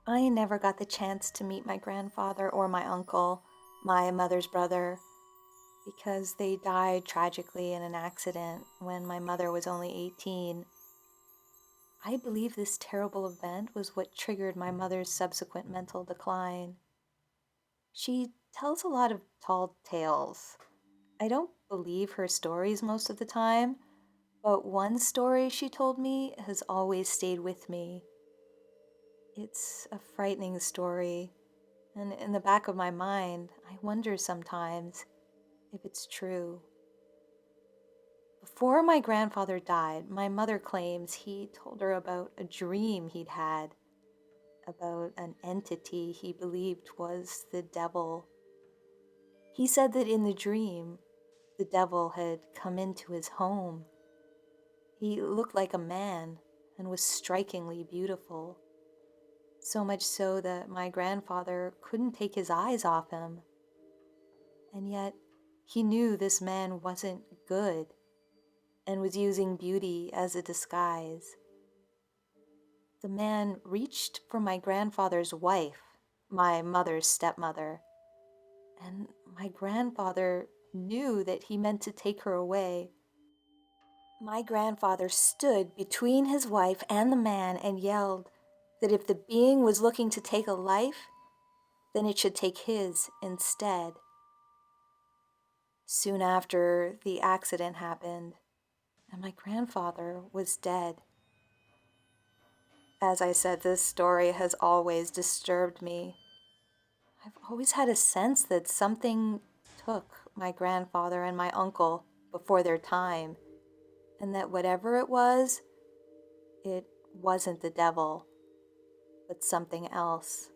I never got the chance to meet my grandfather or my uncle, my mother's brother, because they died tragically in an accident when my mother was only 18. I believe this terrible event was what triggered my mother's subsequent mental decline. She tells a lot of tall tales. I don't believe her stories most of the time, but one story she told me has always stayed with me. It's a frightening story, and in the back of my mind, I wonder sometimes if it's true. Before my grandfather died, my mother claims he told her about a dream he'd had about an entity he believed was the devil. He said that in the dream, the devil had come into his home. He looked like a man and was strikingly beautiful, so much so that my grandfather couldn't take his eyes off him. And yet, he knew this man wasn't good and was using beauty as a disguise. The man reached for my grandfather's wife, my mother's stepmother, and my grandfather knew that he meant to take her away. My grandfather stood between his wife and the man and yelled that if the being was looking to take a life, then it should take his instead. Soon after, the accident happened, and my grandfather was dead. As I said, this story has always disturbed me. I've always had a sense that something took my grandfather and my uncle before their time, and that whatever it wasn't the devil, but something else.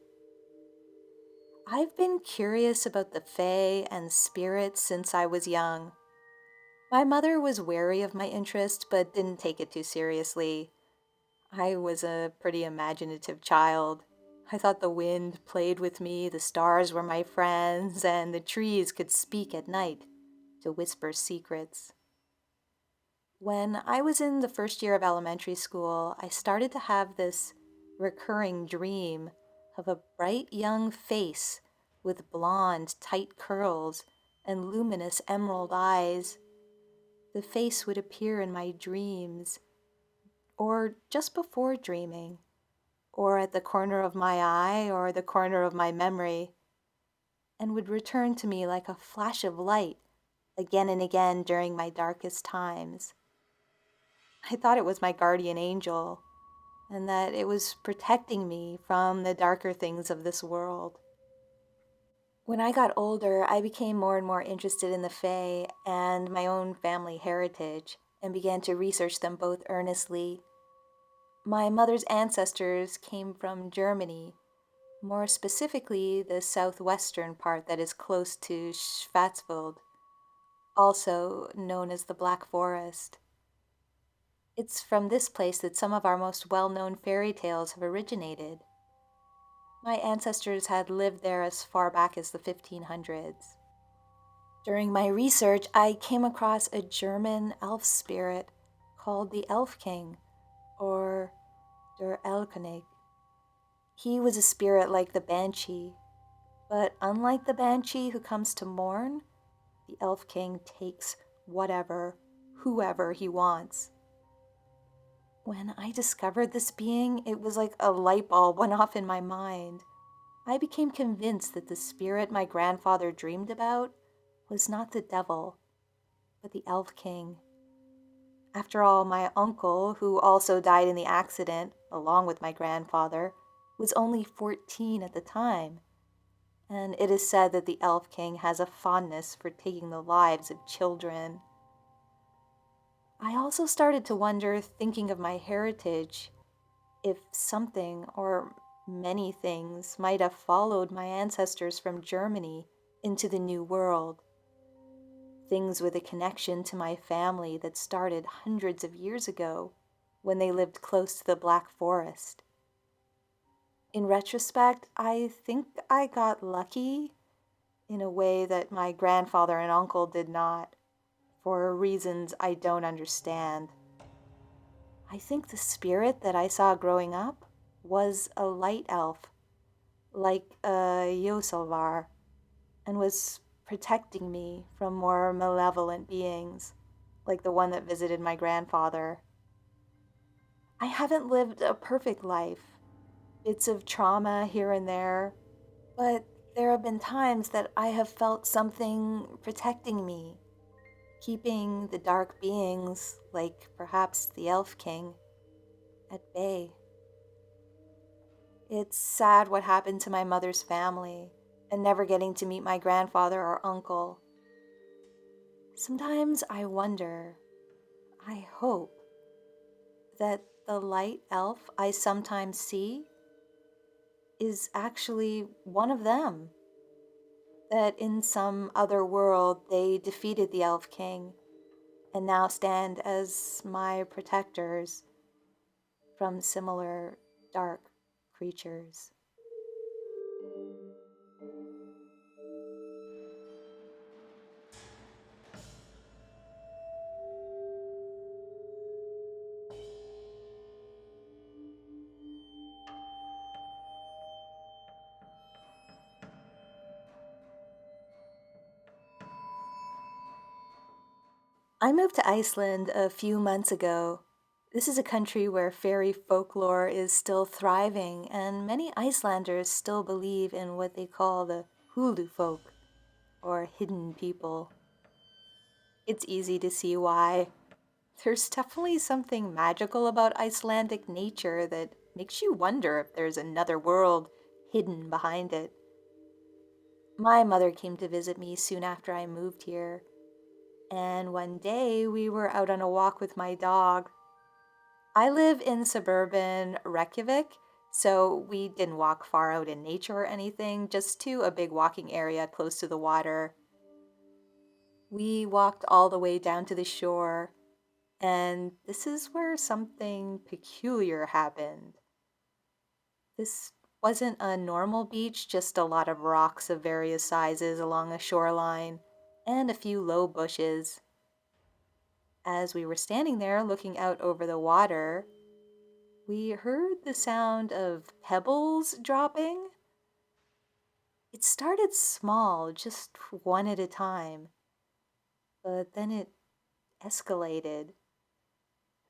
I've been curious about the fae and spirits since I was young. My mother was wary of my interest, but didn't take it too seriously. I was a pretty imaginative child. I thought the wind played with me, the stars were my friends, and the trees could speak at night to whisper secrets. When I was in the first year of elementary school, I started to have this recurring dream of a bright young face with blonde, tight curls and luminous emerald eyes. The face would appear in my dreams, or just before dreaming, or at the corner of my eye or the corner of my memory, and would return to me like a flash of light again and again during my darkest times. I thought it was my guardian angel, and that it was protecting me from the darker things of this world. When I got older, I became more and more interested in the Fae and my own family heritage, and began to research them both earnestly. My mother's ancestors came from Germany, more specifically the southwestern part that is close to Schwarzwald, also known as the Black Forest. It's from this place that some of our most well-known fairy tales have originated. My ancestors had lived there as far back as the 1500s. During my research, I came across a German elf spirit called the Elf King, or der Erlkonig. He was a spirit like the banshee, but unlike the banshee who comes to mourn, the Elf King takes whatever, whoever he wants. When I discovered this being, it was like a light bulb went off in my mind. I became convinced that the spirit my grandfather dreamed about was not the devil, but the Elf King. After all, my uncle, who also died in the accident, along with my grandfather, was only 14 at the time, and it is said that the Elf King has a fondness for taking the lives of children. I also started to wonder, thinking of my heritage, if something or many things might have followed my ancestors from Germany into the New World. Things with a connection to my family that started hundreds of years ago when they lived close to the Black Forest. In retrospect, I think I got lucky in a way that my grandfather and uncle did not, for reasons I don't understand. I think the spirit that I saw growing up was a light elf like a Yoselvar, and was protecting me from more malevolent beings, like the one that visited my grandfather. I haven't lived a perfect life, bits of trauma here and there, but there have been times that I have felt something protecting me, keeping the dark beings, like perhaps the Elf King, at bay. It's sad what happened to my mother's family and never getting to meet my grandfather or uncle. Sometimes I wonder, I hope, that the light elf I sometimes see is actually one of them. That in some other world they defeated the Elf King and now stand as my protectors from similar dark creatures. I moved to Iceland a few months ago. This is a country where fairy folklore is still thriving, and many Icelanders still believe in what they call the Hulu folk, or hidden people. It's easy to see why. There's definitely something magical about Icelandic nature that makes you wonder if there's another world hidden behind it. My mother came to visit me soon after I moved here, and one day we were out on a walk with my dog. I live in suburban Reykjavik, so we didn't walk far out in nature or anything, just to a big walking area close to the water. We walked all the way down to the shore, and this is where something peculiar happened. This wasn't a normal beach, just a lot of rocks of various sizes along a shoreline and a few low bushes. As we were standing there looking out over the water, we heard the sound of pebbles dropping. It started small, just one at a time, but then it escalated.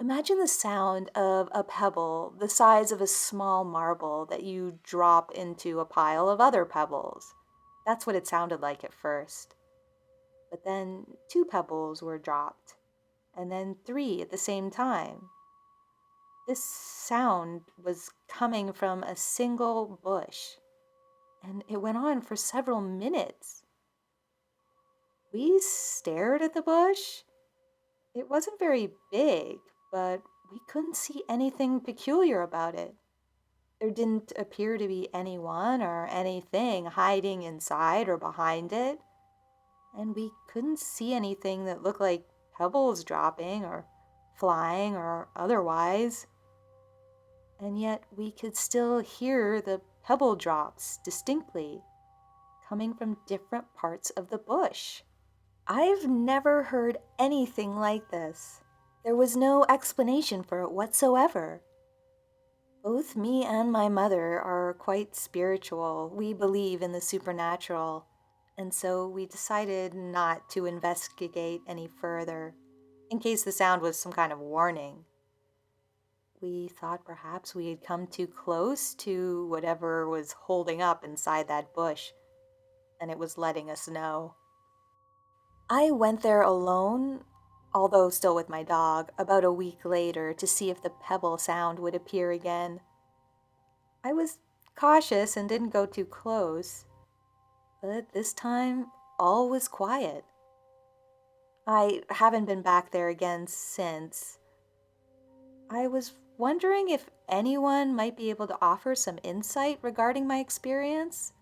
Imagine the sound of a pebble the size of a small marble that you drop into a pile of other pebbles. That's what it sounded like at first. But then two pebbles were dropped, and then three at the same time. This sound was coming from a single bush, and it went on for several minutes. We stared at the bush. It wasn't very big, but we couldn't see anything peculiar about it. There didn't appear to be anyone or anything hiding inside or behind it, and we couldn't see anything that looked like pebbles dropping or flying or otherwise. And yet we could still hear the pebble drops distinctly, coming from different parts of the bush. I've never heard anything like this. There was no explanation for it whatsoever. Both me and my mother are quite spiritual. We believe in the supernatural, and so we decided not to investigate any further, in case the sound was some kind of warning. We thought perhaps we had come too close to whatever was holding up inside that bush, and it was letting us know. I went there alone, although still with my dog, about a week later to see if the pebble sound would appear again. I was cautious and didn't go too close, but this time all was quiet. I haven't been back there again since. I was wondering if anyone might be able to offer some insight regarding my experience.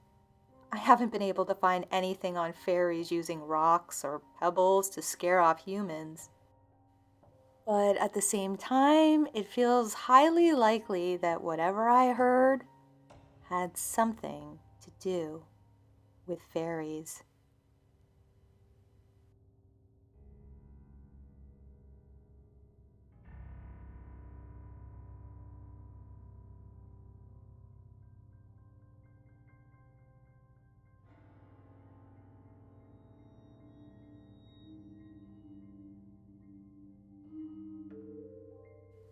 I haven't been able to find anything on fairies using rocks or pebbles to scare off humans. But at the same time, it feels highly likely that whatever I heard had something to do with fairies.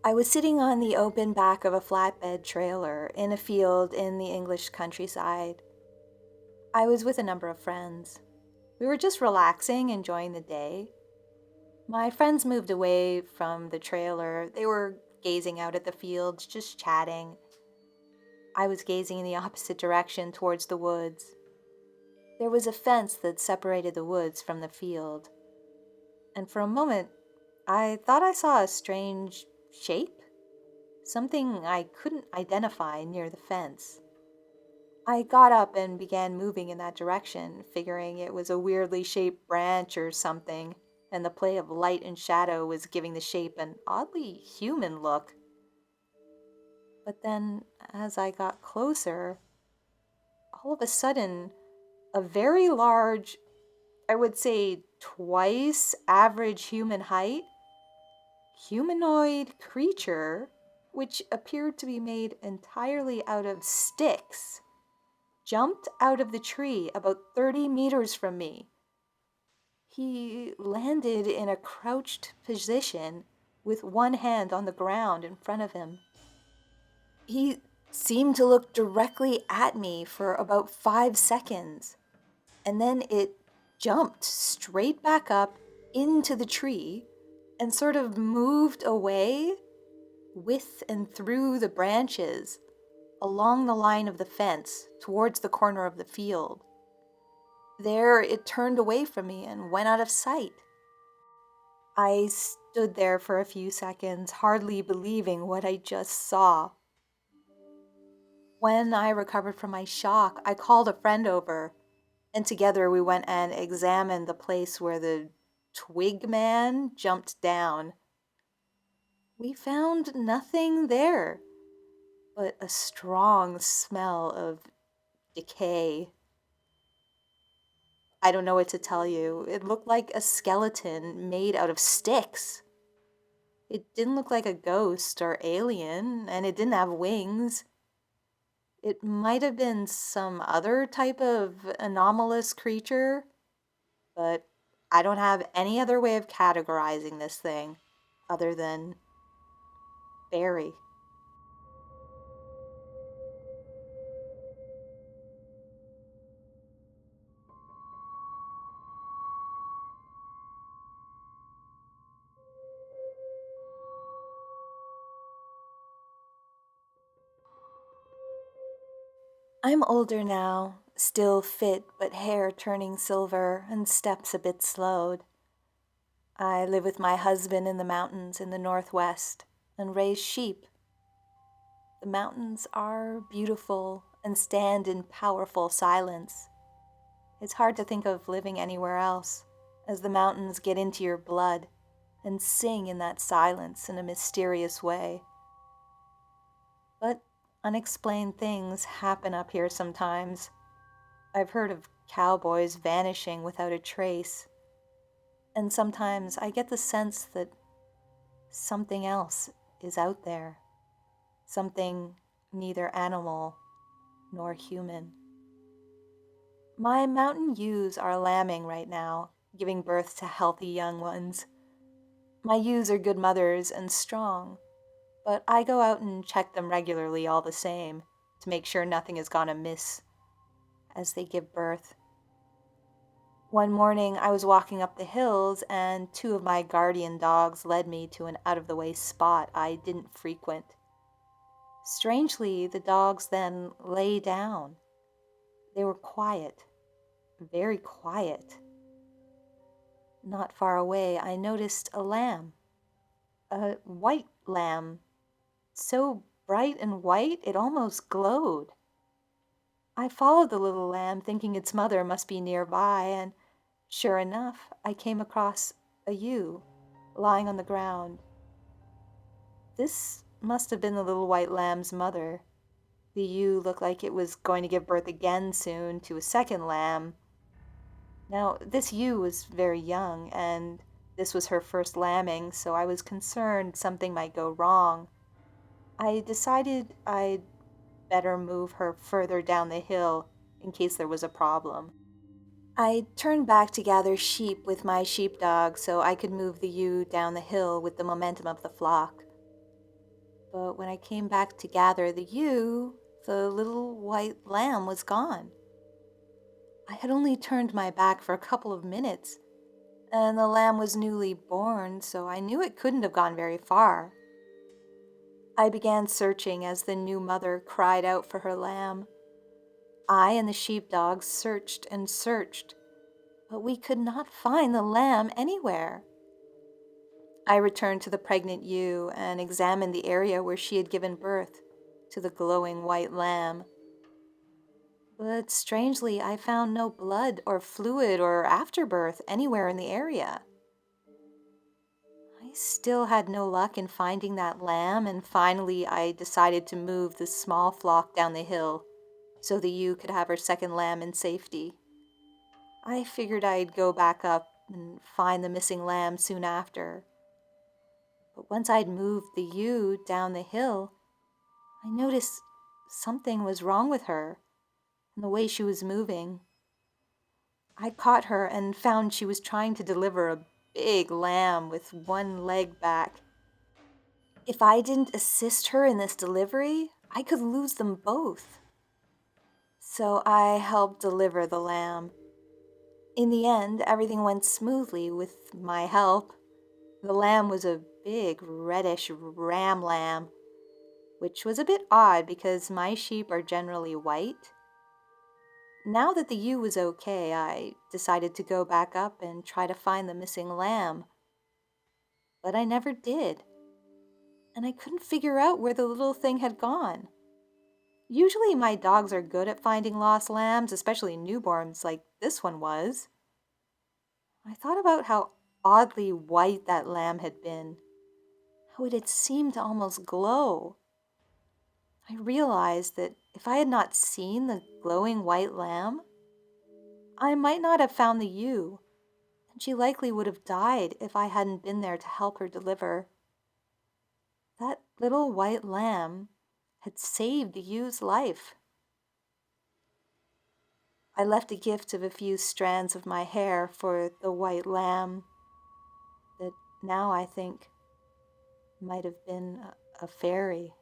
I was sitting on the open back of a flatbed trailer in a field in the English countryside. I was with a number of friends. We were just relaxing, enjoying the day. My friends moved away from the trailer. They were gazing out at the fields, just chatting. I was gazing in the opposite direction towards the woods. There was a fence that separated the woods from the field. And for a moment, I thought I saw a strange shape, something I couldn't identify near the fence. I got up and began moving in that direction, figuring it was a weirdly shaped branch or something, and the play of light and shadow was giving the shape an oddly human look. But then, as I got closer, all of a sudden, a very large, I would say twice average human height, humanoid creature, which appeared to be made entirely out of sticks, jumped out of the tree about 30 meters from me. He landed in a crouched position with one hand on the ground in front of him. He seemed to look directly at me for about 5 seconds, and then it jumped straight back up into the tree and sort of moved away with and through the branches along the line of the fence towards the corner of the field. There it turned away from me and went out of sight. I stood there for a few seconds, hardly believing what I just saw. When I recovered from my shock, I called a friend over, and together we went and examined the place where the twig man jumped down. We found nothing there but a strong smell of decay. I don't know what to tell you. It looked like a skeleton made out of sticks. It didn't look like a ghost or alien, and it didn't have wings. It might have been some other type of anomalous creature, but I don't have any other way of categorizing this thing other than fairy. I'm older now, still fit, but hair turning silver and steps a bit slowed. I live with my husband in the mountains in the northwest and raise sheep. The mountains are beautiful and stand in powerful silence. It's hard to think of living anywhere else, as the mountains get into your blood and sing in that silence in a mysterious way. But unexplained things happen up here sometimes. I've heard of cowboys vanishing without a trace, and sometimes I get the sense that something else is out there, something neither animal nor human. My mountain ewes are lambing right now, giving birth to healthy young ones. My ewes are good mothers and strong, but I go out and check them regularly all the same to make sure nothing has gone amiss as they give birth. One morning I was walking up the hills and two of my guardian dogs led me to an out-of-the-way spot I didn't frequent. Strangely, the dogs then lay down. They were quiet, very quiet. Not far away, I noticed a lamb, a white lamb, so bright and white it almost glowed. I followed the little lamb, thinking its mother must be nearby, and sure enough, I came across a ewe lying on the ground. This must have been the little white lamb's mother. The ewe looked like it was going to give birth again soon to a second lamb. Now, this ewe was very young, and this was her first lambing, so I was concerned something might go wrong. I decided I'd better move her further down the hill in case there was a problem. I turned back to gather sheep with my sheepdog so I could move the ewe down the hill with the momentum of the flock. But when I came back to gather the ewe, the little white lamb was gone. I had only turned my back for a couple of minutes, and the lamb was newly born, so I knew it couldn't have gone very far. I began searching as the new mother cried out for her lamb. I and the sheepdogs searched and searched, but we could not find the lamb anywhere. I returned to the pregnant ewe and examined the area where she had given birth to the glowing white lamb. But strangely, I found no blood or fluid or afterbirth anywhere in the area. I still had no luck in finding that lamb, and finally I decided to move the small flock down the hill so the ewe could have her second lamb in safety. I figured I'd go back up and find the missing lamb soon after. But once I'd moved the ewe down the hill, I noticed something was wrong with her and the way she was moving. I caught her and found she was trying to deliver a big lamb with one leg back. If I didn't assist her in this delivery, I could lose them both. So I helped deliver the lamb. In the end, everything went smoothly with my help. The lamb was a big reddish ram lamb, which was a bit odd because my sheep are generally white. Now that the ewe was okay, I decided to go back up and try to find the missing lamb. But I never did, and I couldn't figure out where the little thing had gone. Usually my dogs are good at finding lost lambs, especially newborns like this one was. I thought about how oddly white that lamb had been, how it had seemed to almost glow. I realized that if I had not seen the glowing white lamb, I might not have found the ewe, and she likely would have died if I hadn't been there to help her deliver. That little white lamb had saved the ewe's life. I left a gift of a few strands of my hair for the white lamb that now I think might have been a fairy.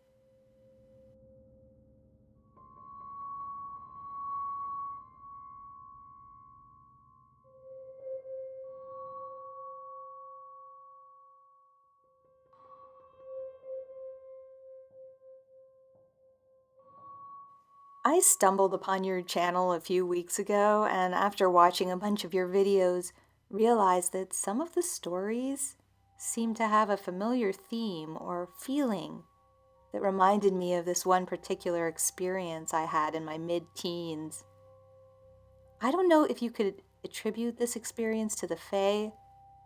I stumbled upon your channel a few weeks ago, and after watching a bunch of your videos, realized that some of the stories seem to have a familiar theme or feeling that reminded me of this one particular experience I had in my mid-teens. I don't know if you could attribute this experience to the Fae,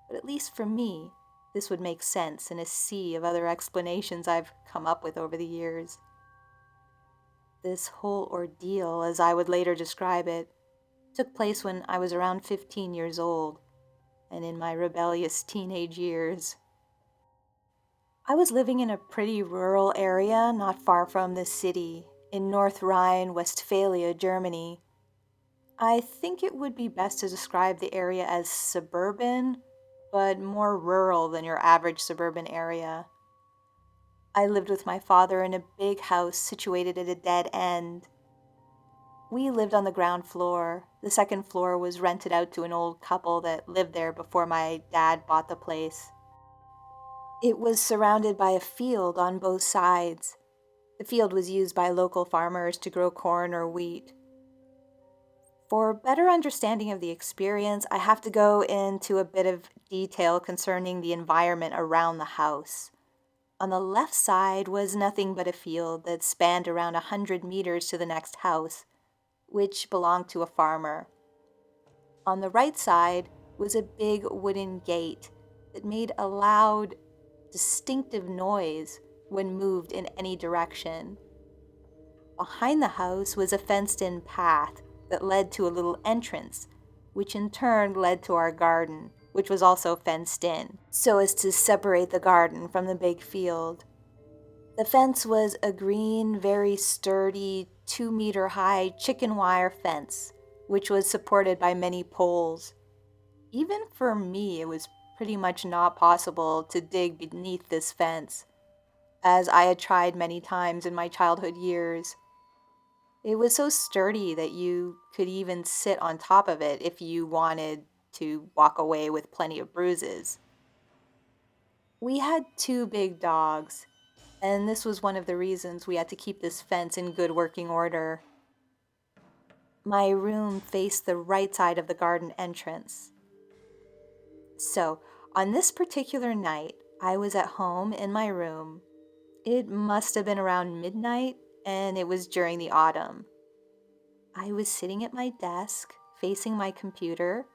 but at least for me, this would make sense in a sea of other explanations I've come up with over the years. This whole ordeal, as I would later describe it, took place when I was around 15 years old and in my rebellious teenage years. I was living in a pretty rural area not far from the city in North Rhine-Westphalia, Germany. I think it would be best to describe the area as suburban, but more rural than your average suburban area. I lived with my father in a big house situated at a dead end. We lived on the ground floor. The second floor was rented out to an old couple that lived there before my dad bought the place. It was surrounded by a field on both sides. The field was used by local farmers to grow corn or wheat. For better understanding of the experience, I have to go into a bit of detail concerning the environment around the house. On the left side was nothing but a field that spanned around 100 meters to the next house, which belonged to a farmer. On the right side was a big wooden gate that made a loud, distinctive noise when moved in any direction. Behind the house was a fenced-in path that led to a little entrance, which in turn led to our garden, which was also fenced in, so as to separate the garden from the big field. The fence was a green, very sturdy, 2-meter-high chicken wire fence, which was supported by many poles. Even for me, it was pretty much not possible to dig beneath this fence. as I had tried many times in my childhood years. It was so sturdy that you could even sit on top of it if you wanted to walk away with plenty of bruises. We had two big dogs, and this was one of the reasons we had to keep this fence in good working order. My room faced the right side of the garden entrance. So, on this particular night, I was at home in my room. It must have been around midnight, and it was during the autumn. I was sitting at my desk, facing my computer.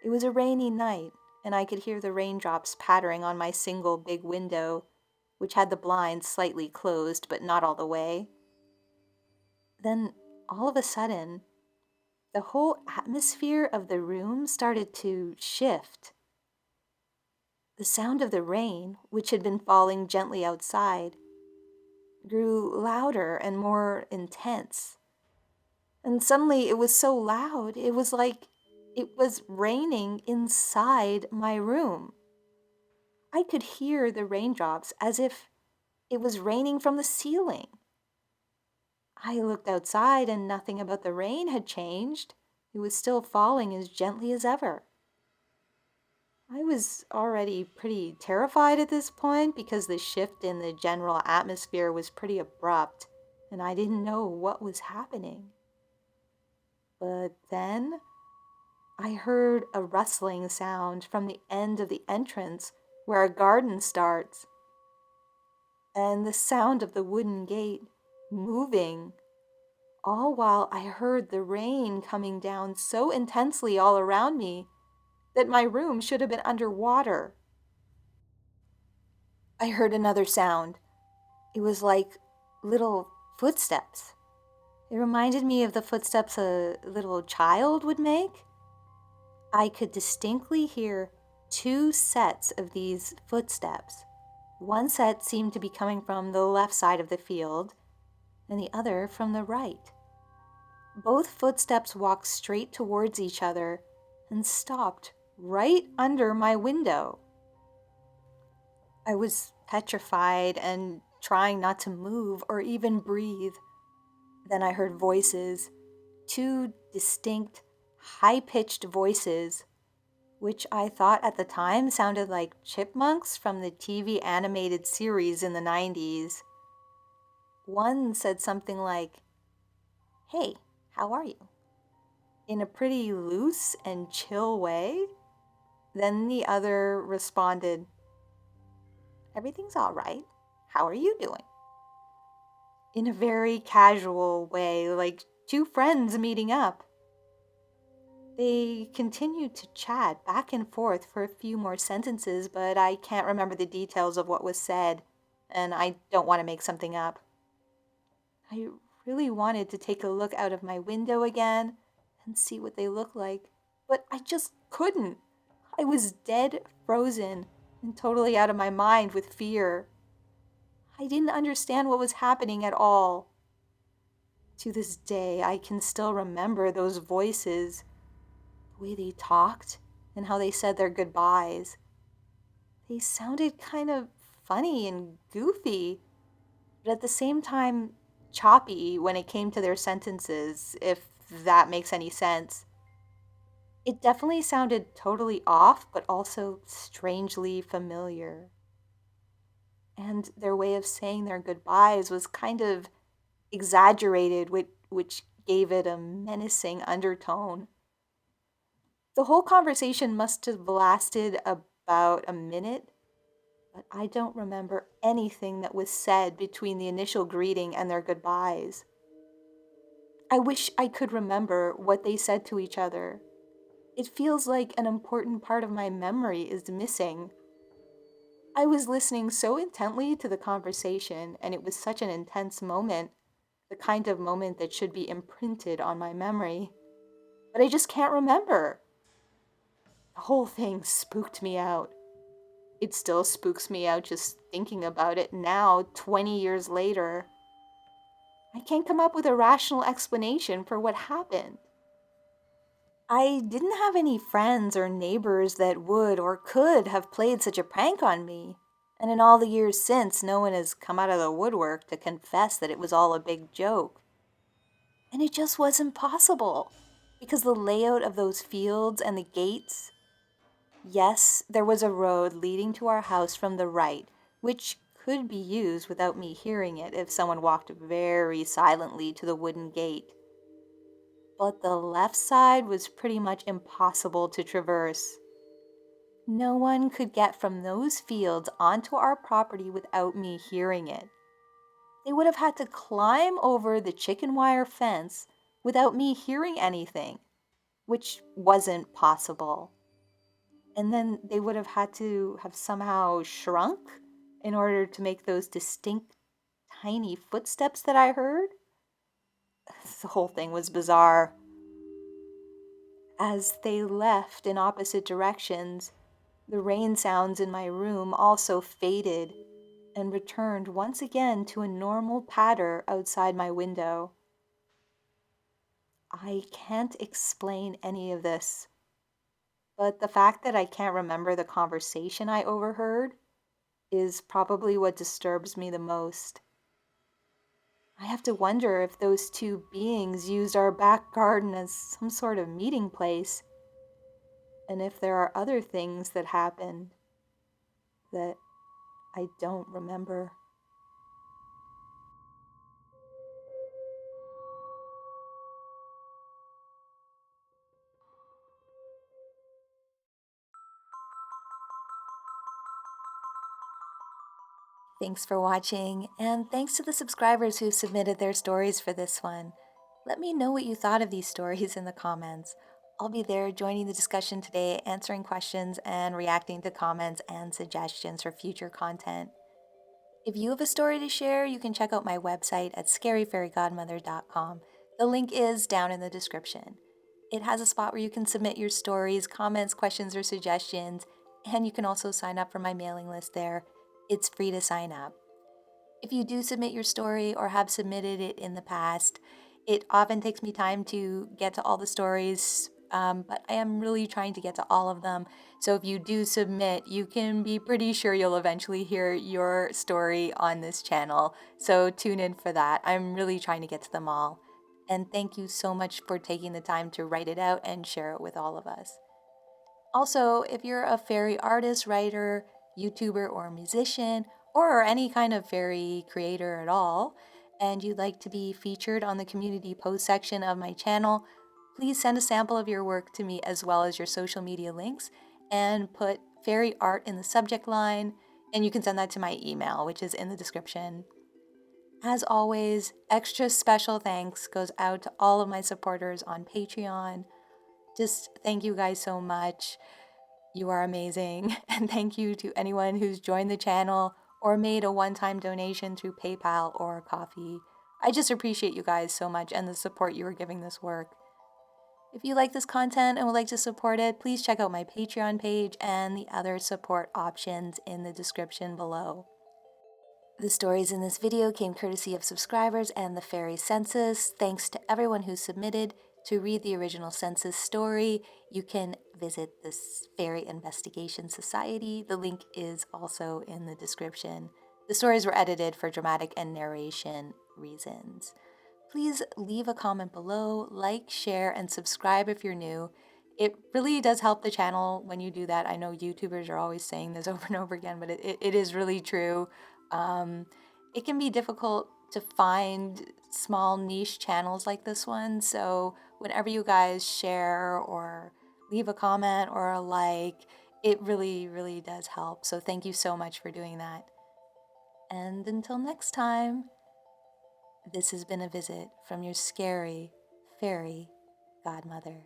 It was a rainy night, and I could hear the raindrops pattering on my single big window, which had the blinds slightly closed, but not all the way. Then, all of a sudden, the whole atmosphere of the room started to shift. The sound of the rain, which had been falling gently outside, grew louder and more intense. And suddenly it was so loud, it was like it was raining inside my room. I could hear the raindrops as if it was raining from the ceiling. I looked outside and nothing about the rain had changed. It was still falling as gently as ever. I was already pretty terrified at this point because the shift in the general atmosphere was pretty abrupt and I didn't know what was happening. But then I heard a rustling sound from the end of the entrance where our garden starts, and the sound of the wooden gate moving, all while I heard the rain coming down so intensely all around me that my room should have been underwater. I heard another sound. It was like little footsteps. It reminded me of the footsteps a little child would make. I could distinctly hear two sets of these footsteps. One set seemed to be coming from the left side of the field, and the other from the right. Both footsteps walked straight towards each other and stopped right under my window. I was petrified and trying not to move or even breathe. Then I heard voices, two distinct, high-pitched voices, which I thought at the time sounded like chipmunks from the TV animated series in the 90s. One said something like, "Hey, how are you?" in a pretty loose and chill way. Then the other responded, "Everything's all right. How are you doing?" in a very casual way, like two friends meeting up. They continued to chat back and forth for a few more sentences, but I can't remember the details of what was said, and I don't want to make something up. I really wanted to take a look out of my window again and see what they look like, but I just couldn't. I was dead frozen and totally out of my mind with fear. I didn't understand what was happening at all. To this day, I can still remember those voices, the way they talked, and how they said their goodbyes. They sounded kind of funny and goofy, but at the same time, choppy when it came to their sentences, if that makes any sense. It definitely sounded totally off, but also strangely familiar. And their way of saying their goodbyes was kind of exaggerated, which gave it a menacing undertone. The whole conversation must have lasted about a minute, but I don't remember anything that was said between the initial greeting and their goodbyes. I wish I could remember what they said to each other. It feels like an important part of my memory is missing. I was listening so intently to the conversation, and it was such an intense moment, the kind of moment that should be imprinted on my memory. But I just can't remember. The whole thing spooked me out. It still spooks me out just thinking about it now, 20 years later. I can't come up with a rational explanation for what happened. I didn't have any friends or neighbors that would or could have played such a prank on me. And in all the years since, no one has come out of the woodwork to confess that it was all a big joke. And it just wasn't possible because the layout of those fields and the gates. Yes, there was a road leading to our house from the right, which could be used without me hearing it if someone walked very silently to the wooden gate. But the left side was pretty much impossible to traverse. No one could get from those fields onto our property without me hearing it. They would have had to climb over the chicken wire fence without me hearing anything, which wasn't possible. And then they would have had to have somehow shrunk in order to make those distinct tiny footsteps that I heard. The whole thing was bizarre. As they left in opposite directions, the rain sounds in my room also faded and returned once again to a normal patter outside my window. I can't explain any of this, but the fact that I can't remember the conversation I overheard is probably what disturbs me the most. I have to wonder if those two beings used our back garden as some sort of meeting place, and if there are other things that happened that I don't remember. Thanks for watching, and thanks to the subscribers who submitted their stories for this one. Let me know what you thought of these stories in the comments. I'll be there joining the discussion today, answering questions and reacting to comments and suggestions for future content. If you have a story to share, you can check out my website at scaryfairygodmother.com. The link is down in the description. It has a spot where you can submit your stories, comments, questions, or suggestions, and you can also sign up for my mailing list there. It's free to sign up. If you do submit your story or have submitted it in the past, it often takes me time to get to all the stories, but I am really trying to get to all of them. So if you do submit, you can be pretty sure you'll eventually hear your story on this channel. So tune in for that. I'm really trying to get to them all. And thank you so much for taking the time to write it out and share it with all of us. Also, if you're a fairy artist, writer, YouTuber, or musician, or any kind of fairy creator at all, and you'd like to be featured on the community post section of my channel, please send a sample of your work to me as well as your social media links and put fairy art in the subject line, and you can send that to my email, which is in the description. As always, extra special thanks goes out to all of my supporters on Patreon. Just thank you guys so much. You are amazing. And thank you to anyone who's joined the channel or made a one-time donation through PayPal or Coffee. I just appreciate you guys so much and the support you are giving this work. If you like this content and would like to support it, please check out my Patreon page and the other support options in the description below. The stories in this video came courtesy of subscribers and the Fairy Census. Thanks to everyone who submitted. To read the original census story, you can visit the Fairy Investigation Society. The link is also in the description. The stories were edited for dramatic and narration reasons. Please leave a comment below, like, share, and subscribe if you're new. It really does help the channel when you do that. I know YouTubers are always saying this over and over again, but it is really true. Um, it can be difficult to find small niche channels like this one. So whenever you guys share or leave a comment or a like, it really, really does help. So thank you so much for doing that. And until next time, this has been a visit from your scary fairy godmother.